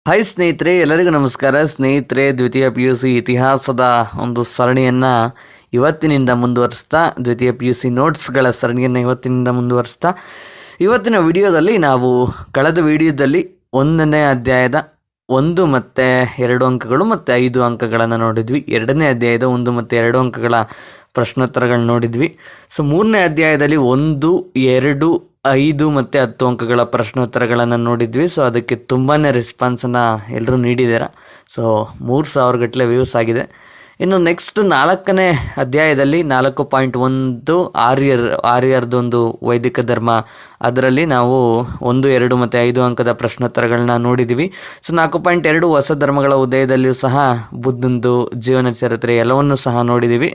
Hi ಸ್ನೇಹಿತರೆ, ಎಲ್ಲರಿಗೂ ನಮಸ್ಕಾರ. ಸ್ನೇಹಿತರೆ, ದ್ವಿತೀಯ PUC ಇತಿಹಾಸದ ಒಂದು ಸರಣಿಯನ್ನು ಇವತ್ತಿನಿಂದ ಮುಂದುವರಿಸ್ತಾ, ದ್ವಿತೀಯ PUC ನೋಟ್ಸ್ಗಳ ಸರಣಿಯನ್ನು ಇವತ್ತಿನಿಂದ ಮುಂದುವರಿಸ್ತಾ, ಇವತ್ತಿನ ವಿಡಿಯೋದಲ್ಲಿ ನಾವು ಕಳೆದ ವಿಡಿಯೋದಲ್ಲಿ 1ನೇ ಅಧ್ಯಾಯದ 1 ಮತ್ತು 2 ಅಂಕಗಳು ಮತ್ತು 5 ಅಂಕಗಳನ್ನು ನೋಡಿದ್ವಿ. 2ನೇ ಅಧ್ಯಾಯದ 1 ಮತ್ತು 2 ಅಂಕಗಳ ಪ್ರಶ್ನೋತ್ತರಗಳನ್ನ ನೋಡಿದ್ವಿ. ಸೊ 3ನೇ ಅಧ್ಯಾಯದಲ್ಲಿ 1, 2, 5 ಮತ್ತು 10 ಅಂಕಗಳ ಪ್ರಶ್ನೋತ್ತರಗಳನ್ನು ನೋಡಿದ್ವಿ. ಸೊ ಅದಕ್ಕೆ ತುಂಬಾ ರೆಸ್ಪಾನ್ಸನ್ನು ಎಲ್ಲರೂ ನೀಡಿದ್ದೀರಾ. ಸೊ 3000 ಗಟ್ಟಲೆ ವ್ಯೂಸ್ ಆಗಿದೆ. ಇನ್ನು ನೆಕ್ಸ್ಟ್ 4ನೇ ಅಧ್ಯಾಯದಲ್ಲಿ 4.1 ಆರ್ಯರ್ದೊಂದು ವೈದಿಕ ಧರ್ಮ, ಅದರಲ್ಲಿ ನಾವು 1, 2 ಮತ್ತು 5 ಅಂಕದ ಪ್ರಶ್ನೋತ್ತರಗಳನ್ನ ನೋಡಿದ್ವಿ. ಸೊ 4.2 ಹೊಸ ಧರ್ಮಗಳ ಉದಯದಲ್ಲಿಯೂ ಸಹ ಬುದ್ಧಂದು ಜೀವನ ಚರಿತ್ರೆ ಎಲ್ಲವನ್ನೂ ಸಹ ನೋಡಿದ್ದೀವಿ.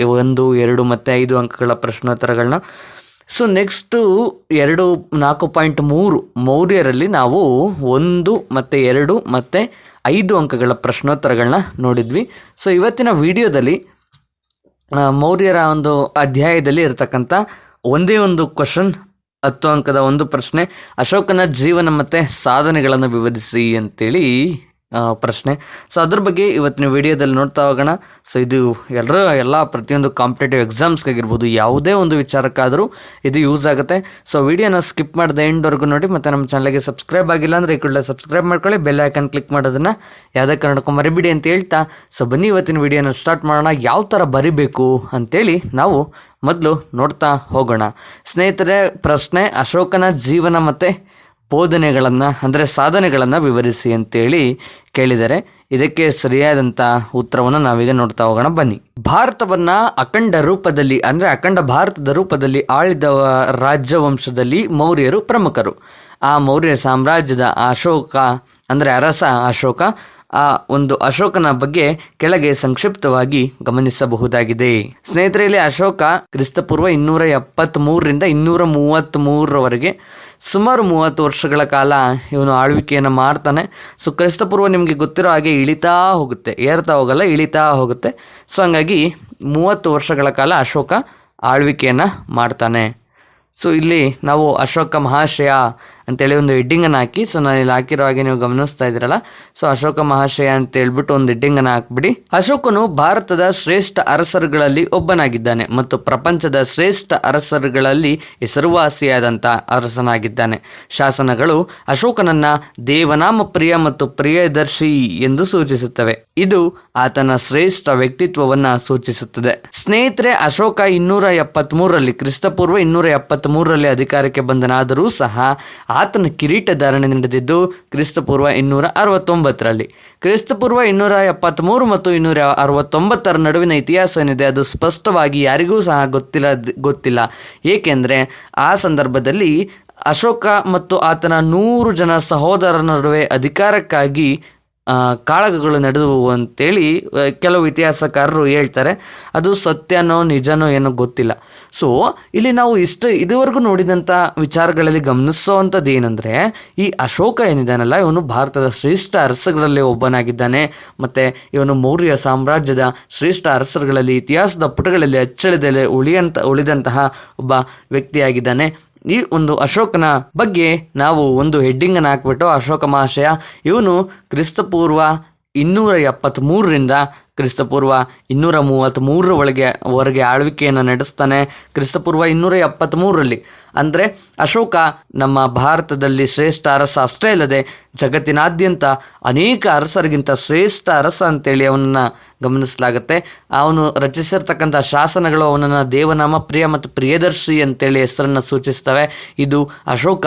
1, 2 ಮತ್ತು 5 ಅಂಕಗಳ ಪ್ರಶ್ನೋತ್ತರಗಳನ್ನ. ಸೊ ನೆಕ್ಸ್ಟು 4.3 ಮೌರ್ಯರಲ್ಲಿ ನಾವು 1 ಮತ್ತು 2 ಮತ್ತು 5 ಅಂಕಗಳ ಪ್ರಶ್ನೋತ್ತರಗಳನ್ನ ನೋಡಿದ್ವಿ. ಸೊ ಇವತ್ತಿನ ವಿಡಿಯೋದಲ್ಲಿ ಮೌರ್ಯರ ಒಂದು ಅಧ್ಯಾಯದಲ್ಲಿ ಇರತಕ್ಕಂಥ ಒಂದೇ ಒಂದು ಕ್ವಶನ್, 10 ಅಂಕದ ಒಂದು ಪ್ರಶ್ನೆ, ಅಶೋಕನ ಜೀವನ ಮತ್ತು ಸಾಧನೆಗಳನ್ನು ವಿವರಿಸಿ ಅಂತೇಳಿ ಪ್ರಶ್ನೆ. ಸೊ ಅದ್ರ ಬಗ್ಗೆ ಇವತ್ತಿನ ವಿಡಿಯೋದಲ್ಲಿ ನೋಡ್ತಾ ಹೋಗೋಣ. ಸೊ ಇದು ಎಲ್ಲ ಪ್ರತಿಯೊಂದು ಕಾಂಪಿಟೇಟಿವ್ ಎಕ್ಸಾಮ್ಸ್ಗಾಗಿರ್ಬೋದು, ಯಾವುದೇ ಒಂದು ವಿಚಾರಕ್ಕಾದರೂ ಇದು ಯೂಸ್ ಆಗುತ್ತೆ. ಸೊ ವಿಡಿಯೋನ ಸ್ಕಿಪ್ ಮಾಡಿದೆ ಎಂಡ್ವರೆಗೂ ನೋಡಿ. ಮತ್ತು ನಮ್ಮ ಚಾನಲ್ಗೆ ಸಬ್ಸ್ಕ್ರೈಬ್ ಆಗಿಲ್ಲ ಅಂದರೆ ಈ ಕೂಡಲೇ ಸಬ್ಸ್ಕ್ರೈಬ್ ಮಾಡ್ಕೊಳ್ಳಿ, ಬೆಲ್ ಐಕನ್ ಕ್ಲಿಕ್ ಮಾಡೋದನ್ನು ಯಾವುದೇ ಕಾರಣಕ್ಕೂ ಮರಿಬಿಡಿ ಅಂತ ಹೇಳ್ತಾ, ಸೊ ಬನ್ನಿ ಇವತ್ತಿನ ವಿಡಿಯೋನ ಸ್ಟಾರ್ಟ್ ಮಾಡೋಣ. ಯಾವ ಥರ ಬರಿಬೇಕು ಅಂತೇಳಿ ನಾವು ಮೊದಲು ನೋಡ್ತಾ ಹೋಗೋಣ. ಸ್ನೇಹಿತರೆ, ಪ್ರಶ್ನೆ ಅಶೋಕನ ಜೀವನ ಮತ್ತು ಬೋಧನೆಗಳನ್ನು ಅಂದರೆ ಸಾಧನೆಗಳನ್ನು ವಿವರಿಸಿ ಅಂತೇಳಿ ಕೇಳಿದರೆ, ಇದಕ್ಕೆ ಸರಿಯಾದಂಥ ಉತ್ತರವನ್ನು ನಾವೀಗ ನೋಡ್ತಾ ಹೋಗೋಣ. ಬನ್ನಿ. ಭಾರತವನ್ನು ಅಖಂಡ ರೂಪದಲ್ಲಿ ಅಂದರೆ ಅಖಂಡ ಭಾರತದ ರೂಪದಲ್ಲಿ ಆಳಿದ ರಾಜ್ಯವಂಶದಲ್ಲಿ ಮೌರ್ಯರು ಪ್ರಮುಖರು. ಆ ಮೌರ್ಯ ಸಾಮ್ರಾಜ್ಯದ ಅಶೋಕ ಅಂದರೆ ಅರಸ ಅಶೋಕ, ಆ ಒಂದು ಅಶೋಕನ ಬಗ್ಗೆ ಕೆಳಗೆ ಸಂಕ್ಷಿಪ್ತವಾಗಿ ಗಮನಿಸಬಹುದಾಗಿದೆ. ಸ್ನೇಹಿತರೆ, ಇಲ್ಲಿ ಅಶೋಕ ಕ್ರಿಸ್ತಪೂರ್ವ 273ರಿಂದ 233ರವರೆಗೆ ಸುಮಾರು 30 ವರ್ಷಗಳ ಕಾಲ ಇವನು ಆಳ್ವಿಕೆಯನ್ನು ಮಾಡ್ತಾನೆ. ಸೊ ಕ್ರಿಸ್ತಪೂರ್ವ ನಿಮಗೆ ಗೊತ್ತಿರೋ ಹಾಗೆ ಇಳಿತಾ ಹೋಗುತ್ತೆ, ಏರ್ತಾ ಹೋಗಲ್ಲ, ಇಳಿತಾ ಹೋಗುತ್ತೆ. ಸೊ ಹಂಗಾಗಿ 30 ವರ್ಷಗಳ ಕಾಲ ಅಶೋಕ ಆಳ್ವಿಕೆಯನ್ನು ಮಾಡ್ತಾನೆ. ಸೊ ಇಲ್ಲಿ ನಾವು ಅಶೋಕ ಮಹಾಶಯ ಅಂತೇಳಿ ಒಂದು ಹೆಡ್ಡಿಂಗನ್ನು ಹಾಕಿ, ಸೊ ನಾನು ಇಲ್ಲಿ ಹಾಕಿರೋ ಹಾಗೆ ನೀವು ಗಮನಿಸ್ತಾ ಇದ್ದೀರಲ್ಲ, ಸೊ ಅಶೋಕ ಮಹಾಶಯ ಅಂತ ಹೇಳ್ಬಿಟ್ಟು ಒಂದು ಹೆಡ್ಡಿಂಗನ್ನು ಹಾಕ್ಬಿಡಿ. ಅಶೋಕನು ಭಾರತದ ಶ್ರೇಷ್ಠ ಅರಸರುಗಳಲ್ಲಿ ಒಬ್ಬನಾಗಿದ್ದಾನೆ ಮತ್ತು ಪ್ರಪಂಚದ ಶ್ರೇಷ್ಠ ಅರಸರುಗಳಲ್ಲಿ ಹೆಸರುವಾಸಿಯಾದಂಥ ಅರಸನಾಗಿದ್ದಾನೆ. ಶಾಸನಗಳು ಅಶೋಕನನ್ನ ದೇವನಾಮ ಪ್ರಿಯ ಮತ್ತು ಪ್ರಿಯದರ್ಶಿ ಎಂದು ಸೂಚಿಸುತ್ತವೆ. ಇದು ಆತನ ಶ್ರೇಷ್ಠ ವ್ಯಕ್ತಿತ್ವವನ್ನು ಸೂಚಿಸುತ್ತದೆ. ಸ್ನೇಹಿತರೆ, ಅಶೋಕ 273ರಲ್ಲಿ ಕ್ರಿಸ್ತಪೂರ್ವ 273ರಲ್ಲಿ ಅಧಿಕಾರಕ್ಕೆ ಬಂದನಾದರೂ ಸಹ ಆತನ ಕಿರೀಟ ಧಾರಣೆ ನಡೆದಿದ್ದು ಕ್ರಿಸ್ತಪೂರ್ವ 269ರಲ್ಲಿ. ಕ್ರಿಸ್ತಪೂರ್ವ 273 ಮತ್ತು 269ರ ನಡುವಿನ ಇತಿಹಾಸ ಏನಿದೆ ಅದು ಸ್ಪಷ್ಟವಾಗಿ ಯಾರಿಗೂ ಸಹ ಗೊತ್ತಿಲ್ಲ. ಏಕೆಂದರೆ ಆ ಸಂದರ್ಭದಲ್ಲಿ ಅಶೋಕ ಮತ್ತು ಆತನ 100 ಜನ ಸಹೋದರರ ನಡುವೆ ಅಧಿಕಾರಕ್ಕಾಗಿ ಕಾಳಗಗಳು ನಡೆದವು ಅಂತೇಳಿ ಕೆಲವು ಇತಿಹಾಸಕಾರರು ಹೇಳ್ತಾರೆ. ಅದು ಸತ್ಯನೋ ನಿಜನೋ ಏನೋ ಗೊತ್ತಿಲ್ಲ. ಸೊ ಇಲ್ಲಿ ನಾವು ಇದುವರೆಗೂ ನೋಡಿದಂಥ ವಿಚಾರಗಳಲ್ಲಿ ಗಮನಿಸುವಂಥದ್ದು ಏನಂದರೆ, ಈ ಅಶೋಕ ಏನಿದ್ದಾನಲ್ಲ, ಇವನು ಭಾರತದ ಶ್ರೇಷ್ಠ ಅರಸಗಳಲ್ಲಿ ಒಬ್ಬನಾಗಿದ್ದಾನೆ. ಮತ್ತು ಇವನು ಮೌರ್ಯ ಸಾಮ್ರಾಜ್ಯದ ಶ್ರೇಷ್ಠ ಅರಸರುಗಳಲ್ಲಿ ಇತಿಹಾಸದ ಪುಟಗಳಲ್ಲಿ ಅಚ್ಚಳಿದಲ್ಲಿ ಉಳಿದಂತಹ ಒಬ್ಬ ವ್ಯಕ್ತಿಯಾಗಿದ್ದಾನೆ. ಈ ಒಂದು ಅಶೋಕನ ಬಗ್ಗೆ ನಾವು ಒಂದು ಹೆಡ್ಡಿಂಗನ್ನು ಹಾಕ್ಬಿಟ್ಟು, ಅಶೋಕ ಮಹಾಶಯ ಇವನು ಕ್ರಿಸ್ತಪೂರ್ವ 273ರಿಂದ ಕ್ರಿಸ್ತಪೂರ್ವ 233ವರೆಗೆ ಆಳ್ವಿಕೆಯನ್ನು ನಡೆಸ್ತಾನೆ. ಕ್ರಿಸ್ತಪೂರ್ವ 273ರಲ್ಲಿ ಅಂದರೆ ಅಶೋಕ ನಮ್ಮ ಭಾರತದಲ್ಲಿ ಶ್ರೇಷ್ಠ ಅರಸ ಅಷ್ಟೇ ಅಲ್ಲದೆ ಜಗತ್ತಿನಾದ್ಯಂತ ಅನೇಕ ಅರಸರಿಗಿಂತ ಶ್ರೇಷ್ಠ ಅರಸ ಅಂತೇಳಿ ಅವನನ್ನು ಗಮನಿಸಲಾಗುತ್ತೆ. ಅವನು ರಚಿಸಿರ್ತಕ್ಕಂಥ ಶಾಸನಗಳು ಅವನನ್ನು ದೇವನಾಮ ಪ್ರಿಯ ಮತ್ತು ಪ್ರಿಯದರ್ಶಿ ಅಂತೇಳಿ ಹೆಸರನ್ನು ಸೂಚಿಸ್ತವೆ. ಇದು ಅಶೋಕ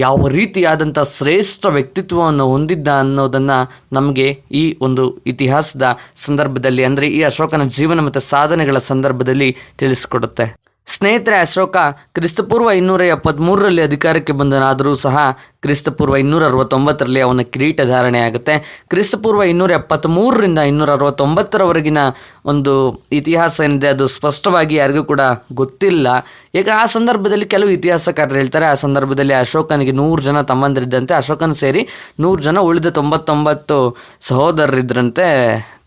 ಯಾವ ರೀತಿಯಾದಂಥ ಶ್ರೇಷ್ಠ ವ್ಯಕ್ತಿತ್ವವನ್ನು ಹೊಂದಿದ್ದ ಅನ್ನೋದನ್ನು ನಮಗೆ ಈ ಒಂದು ಇತಿಹಾಸದ ಸಂದರ್ಭದಲ್ಲಿ ಅಂದರೆ ಈ ಅಶೋಕನ ಜೀವನ ಮತ್ತು ಸಾಧನೆಗಳ ಸಂದರ್ಭದಲ್ಲಿ ತಿಳಿಸಿಕೊಡುತ್ತೆ. ಸ್ನೇಹಿತರೆ, ಅಶೋಕ ಕ್ರಿಸ್ತಪೂರ್ವ 273ರಲ್ಲಿ ಅಧಿಕಾರಕ್ಕೆ ಬಂದನಾದರೂ ಸಹ ಕ್ರಿಸ್ತಪೂರ್ವ 269ರಲ್ಲಿ ಅವನ ಕಿರೀಟ ಧಾರಣೆ ಆಗುತ್ತೆ. ಕ್ರಿಸ್ತಪೂರ್ವ 273ರಿಂದ 269ರವರೆಗಿನ ಒಂದು ಇತಿಹಾಸ ಏನಿದೆ ಅದು ಸ್ಪಷ್ಟವಾಗಿ ಯಾರಿಗೂ ಕೂಡ ಗೊತ್ತಿಲ್ಲ. ಈಗ ಆ ಸಂದರ್ಭದಲ್ಲಿ ಕೆಲವು ಇತಿಹಾಸಕಾರರು ಹೇಳ್ತಾರೆ, ಆ ಸಂದರ್ಭದಲ್ಲಿ ಅಶೋಕನಿಗೆ 100 ಜನ ತಮ್ಮಂದಿರಿದ್ದಂತೆ, ಅಶೋಕನ ಸೇರಿ 100 ಜನ, ಉಳಿದ 99 ಸಹೋದರರಿದ್ರಂತೆ.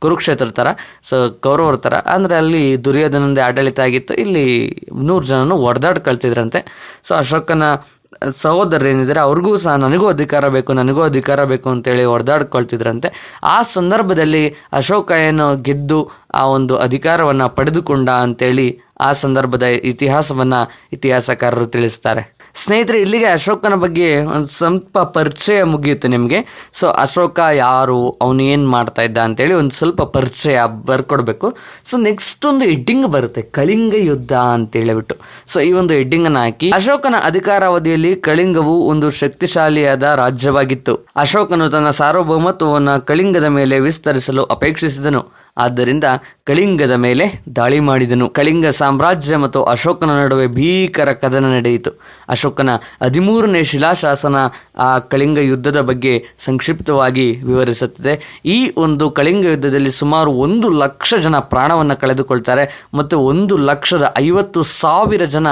ಕುರುಕ್ಷೇತ್ರ ಥರ, ಸೊ ಕೌರವರ ಥರ. ಅಂದರೆ ಅಲ್ಲಿ ದುರ್ಯೋಧನಂದೇ ಆಡಳಿತ ಆಗಿತ್ತು, ಇಲ್ಲಿ 100 ಜನನು ಹೊಡೆದಾಡ್ ಕಳ್ತಿದ್ರಂತೆ. ಸೊ ಅಶೋಕನ ಸಹೋದರರೇನಿದ್ದಾರೆ ಅವ್ರಿಗೂ ಸಹ ನನಗೂ ಅಧಿಕಾರ ಬೇಕು ಅಂತೇಳಿ ಹೊಡೆದಾಡ್ಕೊಳ್ತಿದ್ರಂತೆ. ಆ ಸಂದರ್ಭದಲ್ಲಿ ಅಶೋಕ ಏನು ಗೆದ್ದು ಆ ಒಂದು ಅಧಿಕಾರವನ್ನು ಪಡೆದುಕೊಂಡ ಅಂತೇಳಿ ಆ ಸಂದರ್ಭದ ಇತಿಹಾಸಕಾರರು ತಿಳಿಸ್ತಾರೆ. ಸ್ನೇಹಿತರೆ, ಇಲ್ಲಿಗೆ ಅಶೋಕನ ಬಗ್ಗೆ ಒಂದು ಸ್ವಲ್ಪ ಪರಿಚಯ ಮುಗಿಯುತ್ತೆ ನಿಮಗೆ. ಸೊ ಅಶೋಕ ಯಾರು, ಅವನು ಏನು ಮಾಡ್ತಾ ಇದ್ದ ಅಂತೇಳಿ ಒಂದು ಸ್ವಲ್ಪ ಪರಿಚಯ ಬರ್ಕೊಡ್ಬೇಕು. ಸೊ ನೆಕ್ಸ್ಟ್ ಒಂದು ಹೆಡ್ಡಿಂಗ್ ಬರುತ್ತೆ, ಕಳಿಂಗ ಯುದ್ಧ ಅಂತೇಳಿಬಿಟ್ಟು. ಸೊ ಈ ಒಂದು ಹೆಡ್ಡಿಂಗನ್ನು ಹಾಕಿ, ಅಶೋಕನ ಅಧಿಕಾರಾವಧಿಯಲ್ಲಿ ಕಳಿಂಗವು ಒಂದು ಶಕ್ತಿಶಾಲಿಯಾದ ರಾಜ್ಯವಾಗಿತ್ತು. ಅಶೋಕನು ತನ್ನ ಸಾರ್ವಭೌಮತ್ವವನ್ನು ಕಳಿಂಗದ ಮೇಲೆ ವಿಸ್ತರಿಸಲು ಅಪೇಕ್ಷಿಸಿದನು. ಆದ್ದರಿಂದ ಕಳಿಂಗದ ಮೇಲೆ ದಾಳಿ ಮಾಡಿದನು. ಕಳಿಂಗ ಸಾಮ್ರಾಜ್ಯ ಮತ್ತು ಅಶೋಕನ ನಡುವೆ ಭೀಕರ ಕದನ ನಡೆಯಿತು. ಅಶೋಕನ 13ನೇ ಶಿಲಾಶಾಸನ ಆ ಕಳಿಂಗ ಯುದ್ಧದ ಬಗ್ಗೆ ಸಂಕ್ಷಿಪ್ತವಾಗಿ ವಿವರಿಸುತ್ತದೆ. ಈ ಒಂದು ಕಳಿಂಗ ಯುದ್ಧದಲ್ಲಿ ಸುಮಾರು 1,00,000 ಜನ ಪ್ರಾಣವನ್ನು ಕಳೆದುಕೊಳ್ತಾರೆ ಮತ್ತು 1,50,000 ಜನ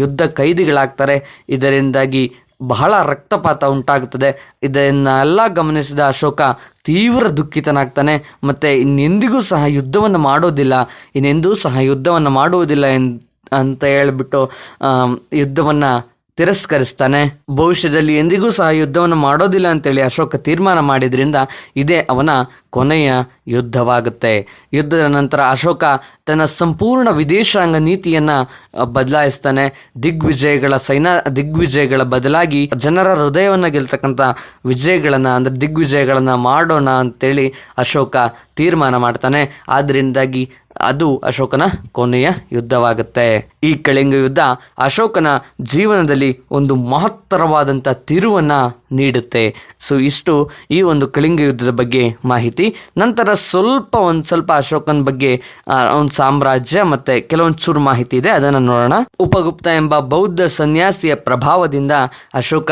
ಯುದ್ಧ ಕೈದಿಗಳಾಗ್ತಾರೆ. ಇದರಿಂದಾಗಿ ಬಹಳ ರಕ್ತಪಾತ ಉಂಟಾಗುತ್ತದೆ. ಇದನ್ನೆಲ್ಲ ಗಮನಿಸಿದ ಅಶೋಕ ತೀವ್ರ ದುಃಖಿತನಾಗ್ತಾನೆ ಮತ್ತು ಇನ್ನೆಂದಿಗೂ ಸಹ ಯುದ್ಧವನ್ನು ಮಾಡುವುದಿಲ್ಲ ಅಂತ ಹೇಳಿಬಿಟ್ಟು ಯುದ್ಧವನ್ನು ತಿರಸ್ಕರಿಸ್ತಾನೆ. ಭವಿಷ್ಯದಲ್ಲಿ ಎಂದಿಗೂ ಸಹ ಯುದ್ಧವನ್ನು ಮಾಡೋದಿಲ್ಲ ಅಂತೇಳಿ ಅಶೋಕ ತೀರ್ಮಾನ ಮಾಡಿದ್ರಿಂದ ಇದೇ ಅವನ ಕೊನೆಯ ಯುದ್ಧವಾಗುತ್ತೆ. ಯುದ್ಧದ ನಂತರ ಅಶೋಕ ತನ್ನ ಸಂಪೂರ್ಣ ವಿದೇಶಾಂಗ ನೀತಿಯನ್ನು ಬದಲಾಯಿಸ್ತಾನೆ. ದಿಗ್ವಿಜಯಗಳ ಬದಲಾಗಿ ಜನರ ಹೃದಯವನ್ನು ಗೆಲ್ತಕ್ಕಂಥ ದಿಗ್ವಿಜಯಗಳನ್ನು ಮಾಡೋಣ ಅಂತೇಳಿ ಅಶೋಕ ತೀರ್ಮಾನ ಮಾಡ್ತಾನೆ. ಆದ್ದರಿಂದಾಗಿ ಅದು ಅಶೋಕನ ಕೊನೆಯ ಯುದ್ಧವಾಗುತ್ತೆ. ಈ ಕಳಿಂಗ ಯುದ್ಧ ಅಶೋಕನ ಜೀವನದಲ್ಲಿ ಒಂದು ಮಹತ್ತರವಾದಂಥ ತಿರುವನ್ನು ನೀಡುತ್ತೆ. ಸೊ ಇಷ್ಟು ಈ ಒಂದು ಕಳಿಂಗ ಯುದ್ಧದ ಬಗ್ಗೆ ಮಾಹಿತಿ. ನಂತರ ಒಂದು ಸ್ವಲ್ಪ ಅಶೋಕನ ಬಗ್ಗೆ ಒಂದು ಸಾಮ್ರಾಜ್ಯ ಮತ್ತು ಕೆಲವೊಂದು ಚೂರು ಮಾಹಿತಿ ಇದೆ, ಅದನ್ನು ನೋಡೋಣ. ಉಪಗುಪ್ತ ಎಂಬ ಬೌದ್ಧ ಸನ್ಯಾಸಿಯ ಪ್ರಭಾವದಿಂದ ಅಶೋಕ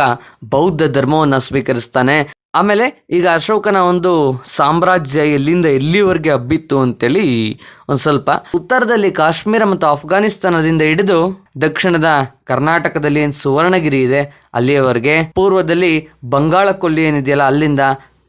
ಬೌದ್ಧ ಧರ್ಮವನ್ನು ಸ್ವೀಕರಿಸ್ತಾನೆ. ಆಮೇಲೆ ಈಗ ಅಶೋಕನ ಒಂದು ಸಾಮ್ರಾಜ್ಯ ಎಲ್ಲಿಂದ ಎಲ್ಲಿವರೆಗೆ ಹಬ್ಬಿತ್ತು ಅಂತೇಳಿ ಒಂದು ಸ್ವಲ್ಪ, ಉತ್ತರದಲ್ಲಿ ಕಾಶ್ಮೀರ ಮತ್ತು ಅಫ್ಘಾನಿಸ್ತಾನದಿಂದ ಹಿಡಿದು ದಕ್ಷಿಣದ ಕರ್ನಾಟಕದಲ್ಲಿ ಏನು ಸುವರ್ಣಗಿರಿ ಇದೆ ಅಲ್ಲಿಯವರೆಗೆ, ಪೂರ್ವದಲ್ಲಿ ಬಂಗಾಳ ಕೊಲ್ಲಿ ಏನಿದೆಯಲ್ಲ ಅಲ್ಲಿಂದ,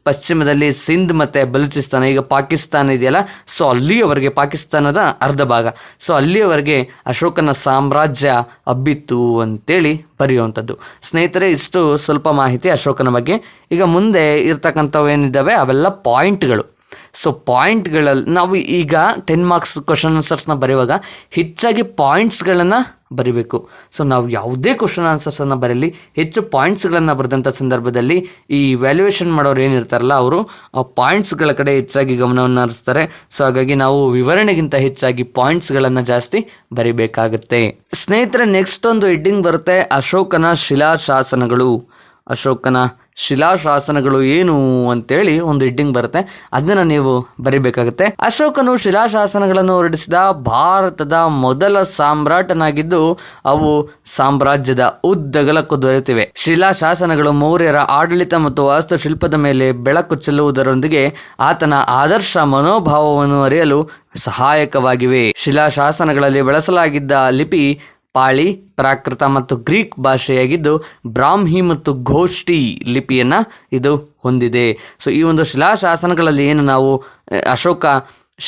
ಪಶ್ಚಿಮದಲ್ಲಿ ಸಿಂಧ್ ಮತ್ತು ಬಲೂಚಿಸ್ತಾನ, ಈಗ ಪಾಕಿಸ್ತಾನ ಇದೆಯಲ್ಲ, ಸೊ ಅಲ್ಲಿಯವರೆಗೆ ಪಾಕಿಸ್ತಾನದ ಅರ್ಧ ಭಾಗ, ಸೊ ಅಲ್ಲಿಯವರೆಗೆ ಅಶೋಕನ ಸಾಮ್ರಾಜ್ಯ ಹಬ್ಬಿತ್ತು ಅಂತೇಳಿ ಬರೆಯುವಂಥದ್ದು. ಸ್ನೇಹಿತರೆ, ಇಷ್ಟು ಸ್ವಲ್ಪ ಮಾಹಿತಿ ಅಶೋಕನ ಬಗ್ಗೆ. ಈಗ ಮುಂದೆ ಇರ್ತಕ್ಕಂಥವು ಏನಿದ್ದಾವೆ ಅವೆಲ್ಲ ಪಾಯಿಂಟ್ಗಳು. ಸೊ ಪಾಯಿಂಟ್ಗಳಲ್ಲಿ ನಾವು ಈಗ 10 ಮಾರ್ಕ್ಸ್ ಕ್ವಶನ್ ಆನ್ಸರ್ಸ್ನ ಬರೆಯುವಾಗ ಹೆಚ್ಚಾಗಿ ಪಾಯಿಂಟ್ಸ್ಗಳನ್ನು ಬರಿಬೇಕು. ಸೊ ನಾವು ಯಾವುದೇ ಕ್ವಶನ್ ಆನ್ಸರ್ಸನ್ನು ಬರೀಲಿ, ಹೆಚ್ಚು ಪಾಯಿಂಟ್ಸ್ಗಳನ್ನು ಬರೆದಂಥ ಸಂದರ್ಭದಲ್ಲಿ ಈ ವ್ಯಾಲ್ಯೂಯೇಷನ್ ಮಾಡೋರು ಏನಿರ್ತಾರಲ್ಲ ಅವರು ಆ ಪಾಯಿಂಟ್ಸ್ಗಳ ಕಡೆ ಹೆಚ್ಚಾಗಿ ಗಮನವನ್ನು ಹರಿಸ್ತಾರೆ. ಸೊ ಹಾಗಾಗಿ ನಾವು ವಿವರಣೆಗಿಂತ ಹೆಚ್ಚಾಗಿ ಪಾಯಿಂಟ್ಸ್ಗಳನ್ನು ಜಾಸ್ತಿ ಬರಿಬೇಕಾಗುತ್ತೆ. ಸ್ನೇಹಿತರೆ, ನೆಕ್ಸ್ಟ್ ಒಂದು ಹೆಡ್ಡಿಂಗ್ ಬರುತ್ತೆ, ಅಶೋಕನ ಶಿಲಾಶಾಸನಗಳು. ಅಶೋಕನ ಶಿಲಾಶಾಸನಗಳು ಏನು ಅಂತೇಳಿ ಒಂದು ಹೆಡ್ಡಿಂಗ್ ಬರುತ್ತೆ, ಅದನ್ನು ನೀವು ಬರಿಬೇಕಾಗುತ್ತೆ. ಅಶೋಕನು ಶಿಲಾಶಾಸನಗಳನ್ನು ಹೊರಡಿಸಿದ ಭಾರತದ ಮೊದಲ ಸಾಮ್ರಾಟನಾಗಿದ್ದು ಅವು ಸಾಮ್ರಾಜ್ಯದ ಉದ್ದಗಲಕ್ಕೂ ದೊರೆತಿವೆ. ಶಿಲಾಶಾಸನಗಳು ಮೌರ್ಯರ ಆಡಳಿತ ಮತ್ತು ವಾಸ್ತುಶಿಲ್ಪದ ಮೇಲೆ ಬೆಳಕು ಚೆಲ್ಲುವುದರೊಂದಿಗೆ ಆತನ ಆದರ್ಶ ಮನೋಭಾವವನ್ನು ಅರಿಯಲು ಸಹಾಯಕವಾಗಿವೆ. ಶಿಲಾಶಾಸನಗಳಲ್ಲಿ ಬಳಸಲಾಗಿದ್ದ ಲಿಪಿ ಪಾಳಿ, ಪ್ರಾಕೃತ ಮತ್ತು ಗ್ರೀಕ್ ಭಾಷೆಯಾಗಿದ್ದು ಬ್ರಾಹ್ಮಿ ಮತ್ತು ಘೋಷ್ಠಿ ಲಿಪಿಯನ್ನು ಇದು ಹೊಂದಿದೆ. ಸೊ ಈ ಒಂದು ಶಿಲಾಶಾಸನಗಳಲ್ಲಿ ಏನು ನಾವು ಅಶೋಕ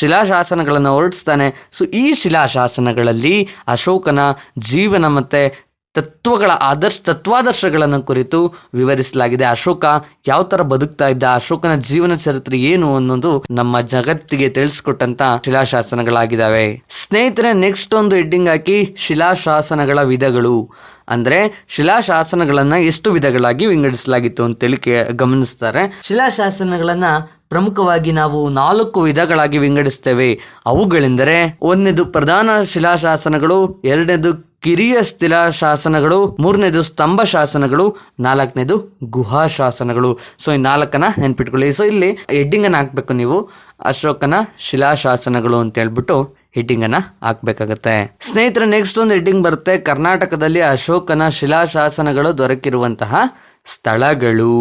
ಶಿಲಾಶಾಸನಗಳನ್ನು ಹೊರಡಿಸ್ತಾನೆ. ಸೊ ಈ ಶಿಲಾಶಾಸನಗಳಲ್ಲಿ ಅಶೋಕನ ಜೀವನ ಮತ್ತು ತತ್ವಾದರ್ಶಗಳನ್ನು ಕುರಿತು ವಿವರಿಸಲಾಗಿದೆ. ಅಶೋಕ ಯಾವ ಥರ ಬದುಕ್ತಾ ಇದ್ದ, ಅಶೋಕನ ಜೀವನ ಚರಿತ್ರೆ ಏನು ಅನ್ನೋದು ನಮ್ಮ ಜಗತ್ತಿಗೆ ತಿಳಿಸ್ಕೊಟ್ಟಂತ ಶಿಲಾಶಾಸನಗಳಾಗಿದ್ದಾವೆ. ಸ್ನೇಹಿತರೆ, ನೆಕ್ಸ್ಟ್ ಒಂದು ಹೆಡ್ಡಿಂಗ್ ಹಾಕಿ, ಶಿಲಾಶಾಸನಗಳ ವಿಧಗಳು. ಅಂದರೆ ಶಿಲಾಶಾಸನಗಳನ್ನು ಎಷ್ಟು ವಿಧಗಳಾಗಿ ವಿಂಗಡಿಸಲಾಗಿತ್ತು ಅಂತೇಳಿ ಗಮನಿಸ್ತಾರೆ. ಶಿಲಾಶಾಸನಗಳನ್ನು ಪ್ರಮುಖವಾಗಿ ನಾವು 4 ವಿಧಗಳಾಗಿ ವಿಂಗಡಿಸ್ತೇವೆ. ಅವುಗಳೆಂದರೆ, 1ನೇದು ಪ್ರಧಾನ ಶಿಲಾಶಾಸನಗಳು, 2ನೇದು ಕಿರಿಯ ಶಿಲಾಶಾಸನಗಳು, 3ನೇದು ಸ್ತಂಭ ಶಾಸನಗಳು, 4ನೇದು ಗುಹಾಶಾಸನಗಳು. ಸೊ ಈ 4ನ್ನ ನೆನ್ಪಿಟ್ಕೊಳ್ಳಿ. ಸೊ ಇಲ್ಲಿ ಹೆಡ್ಡಿಂಗನ್ನು ಹಾಕಬೇಕು ನೀವು, ಅಶೋಕನ ಶಿಲಾಶಾಸನಗಳು ಅಂತ ಹೇಳ್ಬಿಟ್ಟು ಹೆಡ್ಡಿಂಗನ್ನು ಹಾಕಬೇಕಾಗತ್ತೆ. ಸ್ನೇಹಿತರೆ, ನೆಕ್ಸ್ಟ್ ಒಂದು ಹೆಡ್ಡಿಂಗ್ ಬರುತ್ತೆ, ಕರ್ನಾಟಕದಲ್ಲಿ ಅಶೋಕನ ಶಿಲಾಶಾಸನಗಳು ದೊರಕಿರುವಂತಹ ಸ್ಥಳಗಳು.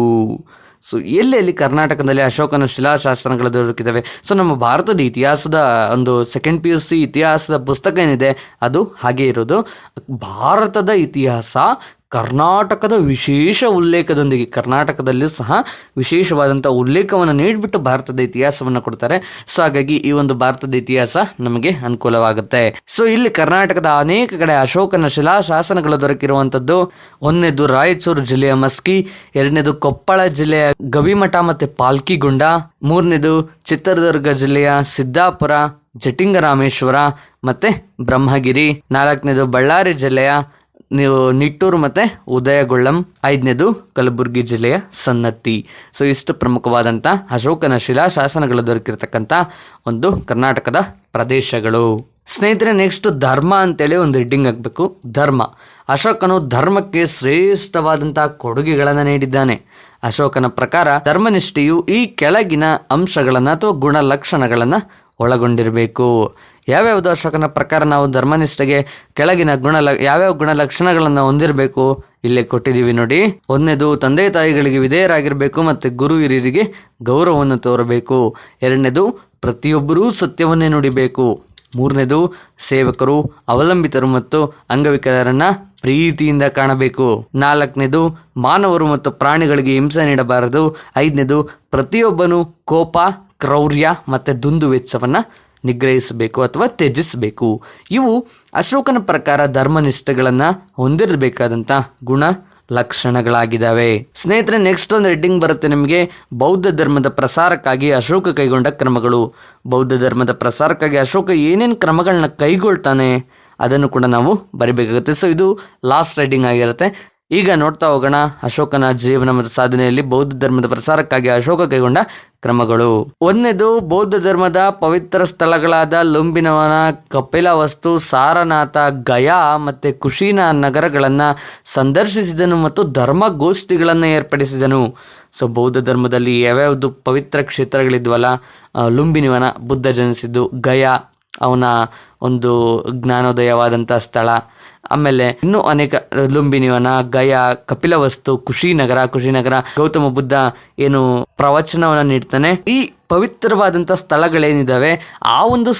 ಸೊ ಎಲ್ಲೆಲ್ಲಿ ಕರ್ನಾಟಕದಲ್ಲಿ ಅಶೋಕನ ಶಿಲಾಶಾಸನಗಳು ದೊರಕಿದ್ದಾವೆ. ಸೊ ನಮ್ಮ ಭಾರತದ ಇತಿಹಾಸದ ಒಂದು 2nd PUC ಇತಿಹಾಸದ ಪುಸ್ತಕ ಏನಿದೆ ಅದು ಹಾಗೆ ಇರೋದು. ಭಾರತದ ಇತಿಹಾಸ ಕರ್ನಾಟಕದ ವಿಶೇಷ ಉಲ್ಲೇಖದೊಂದಿಗೆ, ಕರ್ನಾಟಕದಲ್ಲೂ ಸಹ ವಿಶೇಷವಾದಂಥ ಉಲ್ಲೇಖವನ್ನು ನೀಡಿಬಿಟ್ಟು ಭಾರತದ ಇತಿಹಾಸವನ್ನು ಕೊಡ್ತಾರೆ. ಸೊ ಹಾಗಾಗಿ ಈ ಒಂದು ಭಾರತದ ಇತಿಹಾಸ ನಮಗೆ ಅನುಕೂಲವಾಗುತ್ತೆ. ಸೊ ಇಲ್ಲಿ ಕರ್ನಾಟಕದ ಅನೇಕ ಕಡೆ ಅಶೋಕನ ಶಿಲಾಶಾಸನಗಳು ದೊರಕಿರುವಂಥದ್ದು. ಒಂದನೇದು ರಾಯಚೂರು ಜಿಲ್ಲೆಯ ಮಸ್ಕಿ, ಎರಡನೇದು ಕೊಪ್ಪಳ ಜಿಲ್ಲೆಯ ಗವಿಮಠ ಮತ್ತು ಪಾಲ್ಕಿಗುಂಡ, ಮೂರನೇದು ಚಿತ್ರದುರ್ಗ ಜಿಲ್ಲೆಯ ಸಿದ್ದಾಪುರ, ಜಟಿಂಗರಾಮೇಶ್ವರ ಮತ್ತು ಬ್ರಹ್ಮಗಿರಿ, ನಾಲ್ಕನೇದು ಬಳ್ಳಾರಿ ಜಿಲ್ಲೆಯ ನಿಟ್ಟೂರು ಮತ್ತು ಉದಯಗೊಳ್ಳಂ, ಐದನೇದು ಕಲಬುರಗಿ ಜಿಲ್ಲೆಯ ಸನ್ನತಿ. ಸೊ ಇಷ್ಟು ಪ್ರಮುಖವಾದಂಥ ಅಶೋಕನ ಶಿಲಾಶಾಸನಗಳು ದೊರಕಿರ್ತಕ್ಕಂಥ ಒಂದು ಕರ್ನಾಟಕದ ಪ್ರದೇಶಗಳು. ಸ್ನೇಹಿತರೆ, ನೆಕ್ಸ್ಟ್ ಧರ್ಮ ಅಂತೇಳಿ ಒಂದು ಹೆಡ್ಡಿಂಗ್ ಆಗಬೇಕು. ಧರ್ಮ. ಅಶೋಕನು ಧರ್ಮಕ್ಕೆ ಶ್ರೇಷ್ಠವಾದಂಥ ಕೊಡುಗೆಗಳನ್ನು ನೀಡಿದ್ದಾನೆ. ಅಶೋಕನ ಪ್ರಕಾರ ಧರ್ಮನಿಷ್ಠೆಯು ಈ ಕೆಳಗಿನ ಅಂಶಗಳನ್ನು ಅಥವಾ ಗುಣಲಕ್ಷಣಗಳನ್ನು ಒಳಗೊಂಡಿರಬೇಕು. ಯಾವ್ಯಾವುದು ಅಶೋಕನ ಪ್ರಕಾರ ನಾವು ಧರ್ಮನಿಷ್ಠೆಗೆ ಕೆಳಗಿನ ಯಾವ್ಯಾವ ಗುಣಲಕ್ಷಣಗಳನ್ನು ಹೊಂದಿರಬೇಕು ಇಲ್ಲೇ ಕೊಟ್ಟಿದ್ದೀವಿ ನೋಡಿ. ಒಂದನೇದು ತಂದೆ ತಾಯಿಗಳಿಗೆ ವಿಧೇಯರಾಗಿರಬೇಕು ಮತ್ತು ಗುರು ಹಿರಿಯರಿಗೆ ಗೌರವವನ್ನು ತೋರಬೇಕು. ಎರಡನೇದು ಪ್ರತಿಯೊಬ್ಬರೂ ಸತ್ಯವನ್ನೇ ನುಡಿಬೇಕು. ಮೂರನೇದು ಸೇವಕರು, ಅವಲಂಬಿತರು ಮತ್ತು ಅಂಗವಿಕಲರನ್ನ ಪ್ರೀತಿಯಿಂದ ಕಾಣಬೇಕು. ನಾಲ್ಕನೇದು ಮಾನವರು ಮತ್ತು ಪ್ರಾಣಿಗಳಿಗೆ ಹಿಂಸೆ ನೀಡಬಾರದು. ಐದನೇದು ಪ್ರತಿಯೊಬ್ಬನು ಕೋಪ, ಕ್ರೌರ್ಯ ಮತ್ತು ದುಂದು ವೆಚ್ಚವನ್ನು ನಿಗ್ರಹಿಸಬೇಕು ಅಥವಾ ತ್ಯಜಿಸಬೇಕು. ಇವು ಅಶೋಕನ ಪ್ರಕಾರ ಧರ್ಮನಿಷ್ಠೆಗಳನ್ನು ಹೊಂದಿರಬೇಕಾದಂಥ ಗುಣ ಲಕ್ಷಣಗಳಾಗಿದ್ದಾವೆ. ಸ್ನೇಹಿತರೆ, ನೆಕ್ಸ್ಟ್ ಒಂದು ಹೆಡ್ಡಿಂಗ್ ಬರುತ್ತೆ ನಿಮಗೆ, ಬೌದ್ಧ ಧರ್ಮದ ಪ್ರಸಾರಕ್ಕಾಗಿ ಅಶೋಕ ಕೈಗೊಂಡ ಕ್ರಮಗಳು. ಬೌದ್ಧ ಧರ್ಮದ ಪ್ರಸಾರಕ್ಕಾಗಿ ಅಶೋಕ ಏನೇನು ಕ್ರಮಗಳನ್ನ ಕೈಗೊಳ್ತಾನೆ ಅದನ್ನು ಕೂಡ ನಾವು ಬರಿಬೇಕಾಗುತ್ತೆ. ಸೊ ಇದು ಲಾಸ್ಟ್ ಹೆಡ್ಡಿಂಗ್ ಆಗಿರುತ್ತೆ. ಈಗ ನೋಡ್ತಾ ಹೋಗೋಣ ಅಶೋಕನ ಜೀವನ ಮತ್ತು ಸಾಧನೆಯಲ್ಲಿ ಬೌದ್ಧ ಧರ್ಮದ ಪ್ರಸಾರಕ್ಕಾಗಿ ಅಶೋಕ ಕೈಗೊಂಡ ಕ್ರಮಗಳು. ಒಂದನೇದು, ಬೌದ್ಧ ಧರ್ಮದ ಪವಿತ್ರ ಸ್ಥಳಗಳಾದ ಲುಂಬಿನವನ, ಕಪಿಲವಸ್ತು, ಸಾರನಾಥ, ಗಯಾ ಮತ್ತು ಕುಶಿನ ನಗರಗಳನ್ನು ಸಂದರ್ಶಿಸಿದನು ಮತ್ತು ಧರ್ಮಗೋಷ್ಠಿಗಳನ್ನು ಏರ್ಪಡಿಸಿದನು. ಸೊ ಬೌದ್ಧ ಧರ್ಮದಲ್ಲಿ ಯಾವ್ಯಾವುದು ಪವಿತ್ರ ಕ್ಷೇತ್ರಗಳಿದ್ವಲ್ಲ, ಲುಂಬಿನಿವನ ಬುದ್ಧ ಜನಿಸಿದ್ದು, ಗಯಾ ಅವನ ಒಂದು ಜ್ಞಾನೋದಯವಾದಂಥ ಸ್ಥಳ, ಆಮೇಲೆ ಇನ್ನೂ ಅನೇಕ ಲುಂಬಿನಿವನ, ಗಯಾ, ಕಪಿಲವಸ್ತು, ಕುಶಿನಗರ ಗೌತಮ ಬುದ್ಧ ಏನು ಪ್ರವಚನವನ್ನು ನೀಡ್ತಾನೆ. ಈ ಪವಿತ್ರವಾದಂಥ ಸ್ಥಳಗಳೇನಿದ್ದಾವೆ ಆ ಒಂದು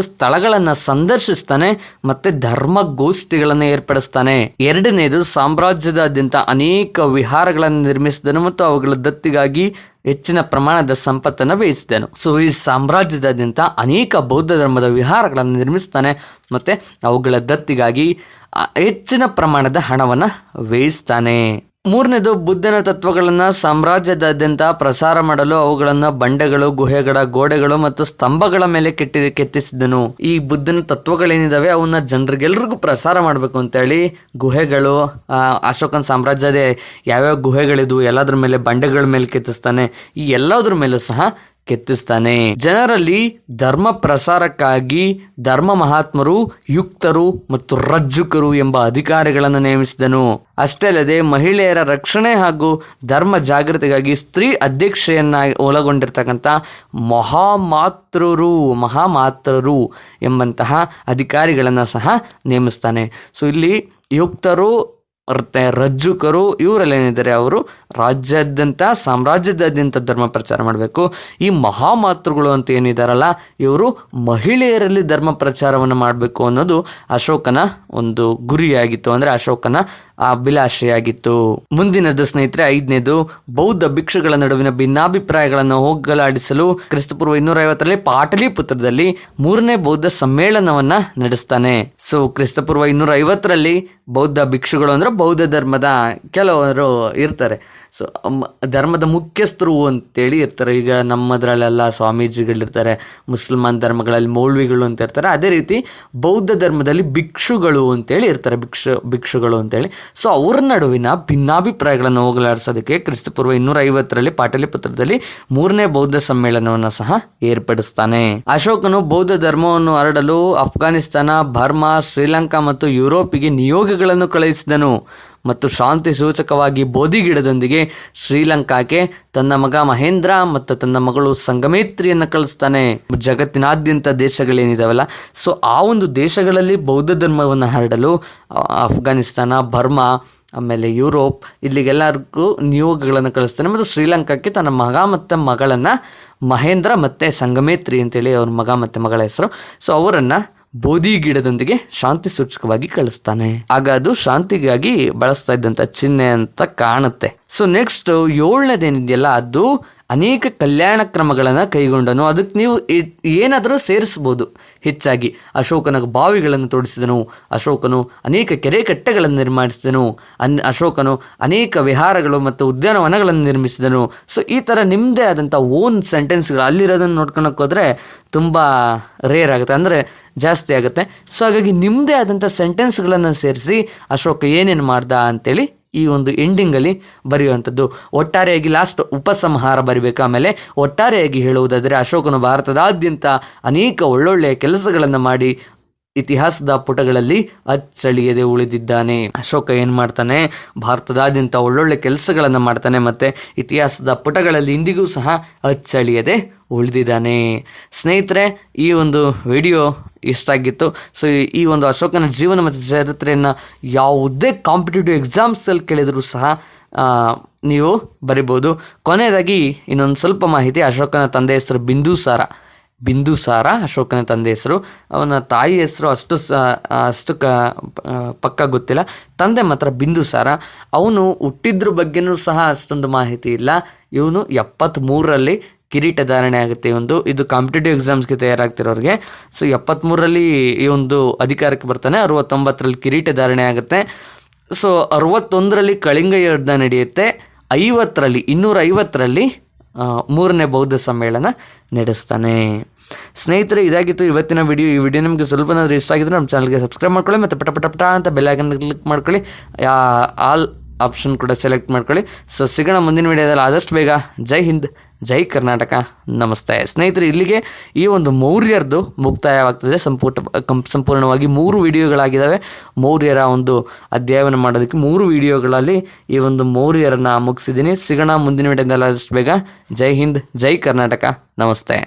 ಸ್ಥಳಗಳನ್ನು ಸಂದರ್ಶಿಸ್ತಾನೆ ಮತ್ತೆ ಧರ್ಮಗೋಷ್ಠಿಗಳನ್ನು ಏರ್ಪಡಿಸ್ತಾನೆ. ಎರಡನೇದು, ಸಾಮ್ರಾಜ್ಯದಾದ್ಯಂತ ಅನೇಕ ವಿಹಾರಗಳನ್ನು ನಿರ್ಮಿಸಿದನು ಮತ್ತು ಅವುಗಳ ದತ್ತಿಗಾಗಿ ಹೆಚ್ಚಿನ ಪ್ರಮಾಣದ ಸಂಪತ್ತನ್ನು ವ್ಯಯಿಸಿದನು. ಸೊ ಈ ಸಾಮ್ರಾಜ್ಯದಾದ್ಯಂತ ಅನೇಕ ಬೌದ್ಧ ಧರ್ಮದ ವಿಹಾರಗಳನ್ನು ನಿರ್ಮಿಸ್ತಾನೆ ಮತ್ತು ಅವುಗಳ ದತ್ತಿಗಾಗಿ ಹೆಚ್ಚಿನ ಪ್ರಮಾಣದ ಹಣವನ್ನು ವ್ಯಯಿಸ್ತಾನೆ. ಮೂರನೇದು, ಬುದ್ಧನ ತತ್ವಗಳನ್ನು ಸಾಮ್ರಾಜ್ಯದಾದ್ಯಂತ ಪ್ರಸಾರ ಮಾಡಲು ಅವುಗಳನ್ನು ಬಂಡೆಗಳು, ಗುಹೆಗಳ ಗೋಡೆಗಳು ಮತ್ತು ಸ್ತಂಭಗಳ ಮೇಲೆ ಕೆತ್ತಿಸಿದನು. ಈ ಬುದ್ಧನ ತತ್ವಗಳೇನಿದಾವೆ ಅವನ್ನ ಜನರಿಗೆಲ್ರಿಗೂ ಪ್ರಸಾರ ಮಾಡಬೇಕು ಅಂತೇಳಿ ಗುಹೆಗಳು, ಅಶೋಕನ ಸಾಮ್ರಾಜ್ಯದ ಯಾವ್ಯಾವ ಗುಹೆಗಳಿದ್ವು ಎಲ್ಲದ್ರ ಮೇಲೆ, ಬಂಡೆಗಳ ಮೇಲೆ ಕೆತ್ತಿಸ್ತಾನೆ. ಈ ಎಲ್ಲದ್ರ ಮೇಲೂ ಸಹ ಕೆತ್ತಿಸ್ತಾನೆ. ಜನರಲ್ಲಿ ಧರ್ಮ ಪ್ರಸಾರಕ್ಕಾಗಿ ಧರ್ಮ ಮಹಾತ್ಮರು, ಯುಕ್ತರು ಮತ್ತು ರಜ್ಜುಕರು ಎಂಬ ಅಧಿಕಾರಿಗಳನ್ನು ನೇಮಿಸಿದನು. ಅಷ್ಟೇ ಅಲ್ಲದೆ ಮಹಿಳೆಯರ ರಕ್ಷಣೆ ಹಾಗೂ ಧರ್ಮ ಜಾಗೃತಿಗಾಗಿ ಸ್ತ್ರೀ ಅಧ್ಯಕ್ಷೆಯನ್ನಾಗಿ ಒಳಗೊಂಡಿರ್ತಕ್ಕಂಥ ಮಹಾಮಾತ್ರರು ಎಂಬಂತಹ ಅಧಿಕಾರಿಗಳನ್ನು ಸಹ ನೇಮಿಸ್ತಾನೆ. ಸೊ ಇಲ್ಲಿ ಯುಕ್ತರು ಮತ್ತು ರಜ್ಜುಕರು ಇವರಲ್ಲೇನಿದ್ದಾರೆ ಅವರು ಸಾಮ್ರಾಜ್ಯದಾದ್ಯಂತ ಧರ್ಮ ಪ್ರಚಾರ ಮಾಡಬೇಕು. ಈ ಮಹಾಮಾತೃಗಳು ಅಂತ ಏನಿದಾರಲ್ಲ ಇವರು ಮಹಿಳೆಯರಲ್ಲಿ ಧರ್ಮ ಪ್ರಚಾರವನ್ನು ಮಾಡಬೇಕು ಅನ್ನೋದು ಅಶೋಕನ ಒಂದು ಗುರಿಯಾಗಿತ್ತು, ಅಂದರೆ ಅಶೋಕನ ಅಭಿಲಾಷೆಯಾಗಿತ್ತು. ಮುಂದಿನದು ಸ್ನೇಹಿತರೆ, ಐದನೇದು, ಬೌದ್ಧ ಭಿಕ್ಷುಗಳ ನಡುವಿನ ಭಿನ್ನಾಭಿಪ್ರಾಯಗಳನ್ನು ಹೋಗಲಾಡಿಸಲು ಕ್ರಿಸ್ತಪೂರ್ವ 250ರಲ್ಲಿ ಪಾಟಲಿಪುತ್ರದಲ್ಲಿ 3ನೇ ಬೌದ್ಧ ಸಮ್ಮೇಳನವನ್ನ ನಡೆಸ್ತಾನೆ. ಸೊ ಕ್ರಿಸ್ತಪೂರ್ವ 250ರಲ್ಲಿ ಬೌದ್ಧ ಭಿಕ್ಷುಗಳು ಅಂದ್ರೆ ಬೌದ್ಧ ಧರ್ಮದ ಕೆಲವರು ಇರ್ತಾರೆ. ಸೊ ಧರ್ಮದ ಮುಖ್ಯಸ್ಥರು ಅಂತೇಳಿ ಇರ್ತಾರೆ. ಈಗ ನಮ್ಮದ್ರಲ್ಲೆಲ್ಲ ಸ್ವಾಮೀಜಿಗಳಿರ್ತಾರೆ, ಮುಸಲ್ಮಾನ್ ಧರ್ಮಗಳಲ್ಲಿ ಮೌಲ್ವಿಗಳು ಅಂತ ಇರ್ತಾರೆ. ಅದೇ ರೀತಿ ಬೌದ್ಧ ಧರ್ಮದಲ್ಲಿ ಭಿಕ್ಷುಗಳು ಅಂತೇಳಿ ಇರ್ತಾರೆ, ಭಿಕ್ಷುಗಳು ಅಂತೇಳಿ. ಸೊ ಅವ್ರ ನಡುವಿನ ಭಿನ್ನಾಭಿಪ್ರಾಯಗಳನ್ನು ಹೋಗಲಾಡಿಸೋದಕ್ಕೆ ಕ್ರಿಸ್ತಪೂರ್ವ 250ರಲ್ಲಿ ಪಾಟಲಿಪುತ್ರದಲ್ಲಿ 3ನೇ ಬೌದ್ಧ ಸಮ್ಮೇಳನವನ್ನು ಸಹ ಏರ್ಪಡಿಸ್ತಾನೆ. ಅಶೋಕನು ಬೌದ್ಧ ಧರ್ಮವನ್ನು ಹರಡಲು ಅಫ್ಘಾನಿಸ್ತಾನ, ಬರ್ಮಾ, ಶ್ರೀಲಂಕಾ ಮತ್ತು ಯುರೋಪಿಗೆ ನಿಯೋಗಗಳನ್ನು ಕಳುಹಿಸಿದನು ಮತ್ತು ಶಾಂತಿ ಸೂಚಕವಾಗಿ ಬೋಧಿಗಿಡದೊಂದಿಗೆ ಶ್ರೀಲಂಕಾಕ್ಕೆ ತನ್ನ ಮಗ ಮಹೇಂದ್ರ ಮತ್ತು ತನ್ನ ಮಗಳು ಸಂಗಮೇತ್ರಿಯನ್ನು ಕಳಿಸ್ತಾನೆ. ಜಗತ್ತಿನಾದ್ಯಂತ ದೇಶಗಳೇನಿದಾವಲ್ಲ, ಸೊ ಆ ಒಂದು ದೇಶಗಳಲ್ಲಿ ಬೌದ್ಧ ಧರ್ಮವನ್ನು ಹರಡಲು ಅಫ್ಘಾನಿಸ್ತಾನ, ಬರ್ಮಾ, ಆಮೇಲೆ ಯುರೋಪ್ ಇಲ್ಲಿಗೆಲ್ಲರಿಗೂ ನಿಯೋಗಗಳನ್ನು ಕಳಿಸ್ತಾನೆ. ಮತ್ತು ಶ್ರೀಲಂಕಾಕ್ಕೆ ತನ್ನ ಮಗ ಮತ್ತು ಮಗಳನ್ನು ಮಹೇಂದ್ರ ಮತ್ತು ಸಂಗಮೇತ್ರಿ ಅಂತೇಳಿ ಅವ್ರ ಮಗ ಮತ್ತು ಮಗಳ ಹೆಸರು. ಸೊ ಅವರನ್ನು ಬೋಧಿ ಗಿಡದೊಂದಿಗೆ ಶಾಂತಿ ಸೂಚಕವಾಗಿ ಕಳಿಸ್ತಾನೆ. ಆಗ ಅದು ಶಾಂತಿಗಾಗಿ ಬಳಸ್ತಾ ಇದ್ದಂಥ ಚಿಹ್ನೆ ಅಂತ ಕಾಣುತ್ತೆ. ಸೊ ನೆಕ್ಸ್ಟ್ 7ನೇದೇನಿದೆಯಲ್ಲ, ಅದು ಅನೇಕ ಕಲ್ಯಾಣ ಕ್ರಮಗಳನ್ನು ಕೈಗೊಂಡನು. ಅದಕ್ಕೆ ನೀವು ಏನಾದರೂ ಸೇರಿಸ್ಬೋದು. ಹೆಚ್ಚಾಗಿ ಅಶೋಕನ ಬಾವಿಗಳನ್ನು ತೋಡಿಸಿದನು, ಅಶೋಕನು ಅನೇಕ ಕೆರೆ ಕಟ್ಟೆಗಳನ್ನು ನಿರ್ಮಿಸಿದನು, ಅಶೋಕನು ಅನೇಕ ವಿಹಾರಗಳು ಮತ್ತು ಉದ್ಯಾನವನಗಳನ್ನು ನಿರ್ಮಿಸಿದನು. ಸೊ ಈ ಥರ ನಿಮ್ಮದೇ ಆದಂಥ ಓನ್ ಸೆಂಟೆನ್ಸ್ಗಳು ಅಲ್ಲಿರೋದನ್ನು ನೋಡ್ಕೊಳಕ್ಕೆ ಹೋದರೆ ತುಂಬ ರೇರ್ ಆಗುತ್ತೆ, ಅಂದರೆ ಜಾಸ್ತಿ ಆಗುತ್ತೆ. ಸೊ ಹಾಗಾಗಿ ನಿಮ್ಮದೇ ಆದಂಥ ಸೆಂಟೆನ್ಸ್ಗಳನ್ನು ಸೇರಿಸಿ ಅಶೋಕ ಏನೇನು ಮಾಡ್ದ ಅಂತೇಳಿ ಈ ಒಂದು ಎಂಡಿಂಗಲ್ಲಿ ಬರೆಯುವಂಥದ್ದು. ಒಟ್ಟಾರೆಯಾಗಿ ಲಾಸ್ಟ್ ಉಪಸಂಹಾರ ಬರಿಬೇಕು. ಆಮೇಲೆ ಒಟ್ಟಾರೆಯಾಗಿ ಹೇಳುವುದಾದರೆ ಅಶೋಕನು ಭಾರತದಾದ್ಯಂತ ಅನೇಕ ಒಳ್ಳೊಳ್ಳೆಯ ಕೆಲಸಗಳನ್ನು ಮಾಡಿ ಇತಿಹಾಸದ ಪುಟಗಳಲ್ಲಿ ಅಚ್ಚಳಿಯದೆ ಉಳಿದಿದ್ದಾನೆ. ಅಶೋಕ ಏನು ಮಾಡ್ತಾನೆ, ಭಾರತದಾದ್ಯಂತ ಒಳ್ಳೊಳ್ಳೆ ಕೆಲಸಗಳನ್ನು ಮಾಡ್ತಾನೆ ಮತ್ತು ಇತಿಹಾಸದ ಪುಟಗಳಲ್ಲಿ ಇಂದಿಗೂ ಸಹ ಅಚ್ಚಳಿಯದೆ ಉಳಿದಿದ್ದಾನೆ. ಸ್ನೇಹಿತರೆ, ಈ ಒಂದು ವಿಡಿಯೋ ಇಷ್ಟ ಆಗಿತ್ತು. ಸೊ ಈ ಒಂದು ಅಶೋಕನ ಜೀವನ ಮತ್ತು ಚರಿತ್ರೆಯನ್ನು ಯಾವುದೇ ಕಾಂಪಿಟೇಟಿವ್ ಎಕ್ಸಾಮ್ಸಲ್ಲಿ ಕೇಳಿದರೂ ಸಹ ನೀವು ಬರಿಬೋದು. ಕೊನೆಯದಾಗಿ ಇನ್ನೊಂದು ಸ್ವಲ್ಪ ಮಾಹಿತಿ. ಅಶೋಕನ ತಂದೆ ಹೆಸರು ಬಿಂದುಸಾರ ಅಶೋಕನ ತಂದೆ ಹೆಸರು. ಅವನ ತಾಯಿ ಹೆಸರು ಅಷ್ಟು ಪಕ್ಕ ಗೊತ್ತಿಲ್ಲ. ತಂದೆ ಮಾತ್ರ ಬಿಂದುಸಾರ. ಅವನು ಹುಟ್ಟಿದ್ರ ಬಗ್ಗೆನೂ ಸಹ ಅಷ್ಟೊಂದು ಮಾಹಿತಿ ಇಲ್ಲ. ಇವನು 73ರಲ್ಲಿ ಕಿರೀಟಧಾರಣೆ ಆಗುತ್ತೆ. ಇದು ಕಾಂಪಿಟೇಟಿವ್ ಎಕ್ಸಾಮ್ಸ್ಗೆ ತಯಾರಾಗ್ತಿರೋರಿಗೆ. ಸೊ 73ರಲ್ಲಿ ಈ ಒಂದು ಅಧಿಕಾರಕ್ಕೆ ಬರ್ತಾನೆ. 69ರಲ್ಲಿ ಕಿರೀಟಧಾರಣೆ ಆಗುತ್ತೆ. ಸೊ 61ರಲ್ಲಿ ಕಳಿಂಗ ಯುದ್ಧ ನಡೆಯುತ್ತೆ. 250ರಲ್ಲಿ 3ನೇ ಬೌದ್ಧ ಸಮ್ಮೇಳನ ನಡೆಸ್ತಾನೆ. ಸ್ನೇಹಿತರೆ, ಇದಾಗಿತ್ತು ಇವತ್ತಿನ ವಿಡಿಯೋ. ಈ ವಿಡಿಯೋ ನಿಮಗೆ ಸ್ವಲ್ಪನಾದರೂ ಇಷ್ಟ ಆಗಿದ್ರೆ ನಮ್ಮ ಚಾನಲ್ಗೆ ಸಬ್ಸ್ಕ್ರೈಬ್ ಮಾಡ್ಕೊಳ್ಳಿ ಮತ್ತು ಪಟ ಅಂತ ಬೆಲ್ ಐಕಾನ್ ಕ್ಲಿಕ್ ಮಾಡ್ಕೊಳ್ಳಿ. ಆಲ್ ಆಪ್ಷನ್ ಕೂಡ ಸೆಲೆಕ್ಟ್ ಮಾಡ್ಕೊಳ್ಳಿ. ಸೊ ಸಿಗೋಣ ಮುಂದಿನ ವಿಡಿಯೋದಲ್ಲಿ ಆದಷ್ಟು ಬೇಗ. ಜೈ ಹಿಂದ್, ಜೈ ಕರ್ನಾಟಕ, ನಮಸ್ತೆ. ಸ್ನೇಹಿತರೆ, ಇಲ್ಲಿಗೆ ಈ ಒಂದು ಮೌರ್ಯರದು ಮುಕ್ತಾಯವಾಗ್ತದೆ. ಸಂಪೂರ್ಣವಾಗಿ 3 ವಿಡಿಯೋಗಳಾಗಿದ್ದಾವೆ. ಮೌರ್ಯರ ಒಂದು ಅಧ್ಯಾಯವನ್ನು ಮಾಡೋದಕ್ಕೆ 3 ವಿಡಿಯೋಗಳಲ್ಲಿ ಈ ಒಂದು ಮೌರ್ಯರನ್ನು ಮುಗಿಸಿದ್ದೀನಿ. ಸಿಗೋಣ ಮುಂದಿನ ವಿಡಿಯೋದಲ್ಲಿ ಆದಷ್ಟು ಬೇಗ. ಜೈ ಹಿಂದ್, ಜೈ ಕರ್ನಾಟಕ, ನಮಸ್ತೆ.